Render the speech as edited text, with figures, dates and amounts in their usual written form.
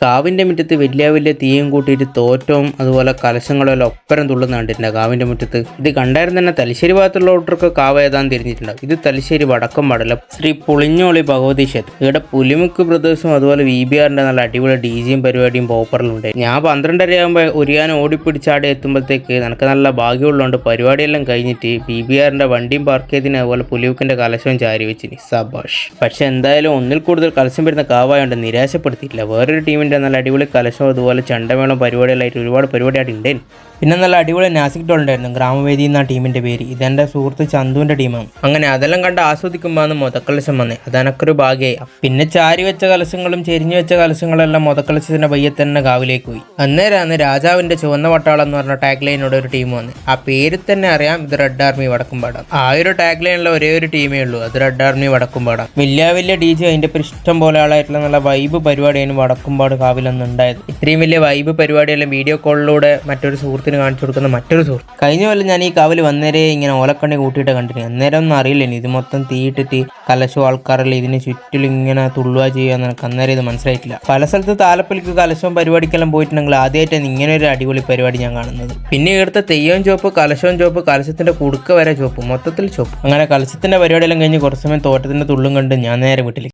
കാവിൻ്റെ മുറ്റത്ത് വലിയ വലിയ തീയും കൂട്ടിയിട്ട് തോറ്റവും അതുപോലെ കലശങ്ങളും എല്ലാം ഒപ്പരം തുള്ളുന്ന കണ്ടിട്ടുണ്ട് കാവിൻ്റെ മുറ്റത്ത്. ഇത് കണ്ടായിരുന്നു തന്നെ തലശ്ശേരി ഭാഗത്തുള്ളവർക്ക് കാവ് ഏതാന്ന് തിരിഞ്ഞിട്ടുണ്ടാവും. ഇത് തലശ്ശേരി വടക്കം പാടല ശ്രീ പുളിഞ്ഞോളി ഭഗവതി ക്ഷേത്രം. ഇവിടെ പുലിമുക്ക് ബ്രദേഴ്സും അതുപോലെ VBRന്റെ നല്ല അടിപൊളി DJയും പരിപാടിയും പോപ്പറിലുണ്ട്. ഞാൻ 12:30 ആകുമ്പോൾ ഉരിയാൻ ഓടിപ്പിടിച്ചാടെ എത്തുമ്പോഴത്തേക്ക് എനിക്ക് നല്ല ഭാഗ്യമുള്ളതുകൊണ്ട് പരിപാടിയെല്ലാം കഴിഞ്ഞിട്ട് VBRന്റെ വണ്ടിയും പാർക്ക് ചെയ്തതിന് അതുപോലെ പുലിമുക്കിന്റെ കലശവും ചാരി വെച്ചിന് സബാഷ്. പക്ഷെ എന്തായാലും ഒന്നിൽ കൂടുതൽ കലശം വരുന്ന കാവായോണ്ട് നിരാശപ്പെടുത്തിയില്ല. വേറൊരു ടീമിന്റെ നല്ല അടിപൊളി കലശവും അതുപോലെ ചണ്ടമേളം പരിപാടികളായിട്ട് ഒരുപാട് പരിപാടിയായിട്ട് ഉണ്ടായിരുന്നു. പിന്നെ നല്ല അടിപൊളി നാസിക് ഡോൾ ഉണ്ടായിരുന്നു. ഗ്രാമവേദി എന്ന ടീമിന്റെ പേര്. ഇതെന്റെ സുഹൃത്ത് ചന്തുവിന്റെ ടീമാണ്. അങ്ങനെ അതെല്ലാം കണ്ട് ആസ്വദിക്കുമ്പോഴാണ് മൊതക്കലശം വന്നേ. അതെനക്കൊരു ഭാഗ്യമായി. പിന്നെ ചാരി വെച്ച കലശങ്ങളും ചെരിഞ്ഞു വെച്ച കലശങ്ങളെല്ലാം മൊതക്കലശത്തിന്റെ പയ്യെ തന്നെ കാവിലേക്ക് പോയി. അന്നേരമാണ് രാജാവിന്റെ ചുവന്ന പട്ടാളം എന്ന് പറഞ്ഞ ടാഗ് ലൈനോട് ഒരു ടീം വന്ന്. ആ പേര് തന്നെ അറിയാം, ഇത് റെഡ് ആർമി വടക്കുംപാടാം. ആ ഒരു ടാഗ് ലൈനിലുള്ള ഒരേ ഒരു ടീമേ ഉള്ളൂ, അത് റെഡ് ആർമി വടക്കുംപാടാം. വലിയ വലിയ DJ അതിന്റെ ഇഷ്ടം പോലെ ആളായിട്ടുള്ള നല്ല വൈബ് പരിപാടിയാണ് വടക്കുംപാട് കാവിലൊന്നും ഉണ്ടായത്. ഇത്രയും വലിയ വൈബ് പരിപാടിയെല്ലാം വീഡിയോ കോളിലൂടെ മറ്റൊരു സുഹൃത്തിന് കാണിച്ചു കൊടുക്കുന്ന മറ്റൊരു സുഹൃത്ത്. കഴിഞ്ഞ കൊല്ലം ഞാൻ ഈ കാവിൽ വന്നേരെ ഇങ്ങനെ ഓലക്കണ്ണി കൂട്ടിയിട്ട് കണ്ടിന്. അന്നേരം ഒന്നും അറിയില്ല ഇത് മൊത്തം തീയിട്ടിട്ട് കലശവും ആൾക്കാരെല്ലാം ഇതിന് ചുറ്റിലും ഇങ്ങനെ തുള്ളുക ചെയ്യാന്ന് എനിക്ക് അന്നേരം ഇത് മനസ്സിലായിട്ടില്ല. പല സ്ഥലത്ത് താലപ്പൊലിക്ക് കലശവും പരിപാടിക്കെല്ലാം പോയിട്ടുണ്ടെങ്കിൽ ആദ്യമായിട്ടാണ് ഇങ്ങനെ ഒരു അടിപൊളി പരിപാടി ഞാൻ കാണുന്നത്. പിന്നെ ഇവിടുത്തെ തെയ്യവും ചോപ്പ്, കലശവും ചോപ്പ്, കലശത്തിന്റെ കുടുക്ക വരെ ചോപ്പ്, മൊത്തത്തിൽ ചോപ്പ്. അങ്ങനെ കലശത്തിന്റെ പരിപാടിയെല്ലാം കഴിഞ്ഞ് കുറച്ച് സമയം തോട്ടത്തിന്റെ തുള്ളും കണ്ട് ഞാൻ നേരെ വീട്ടിലേക്ക്.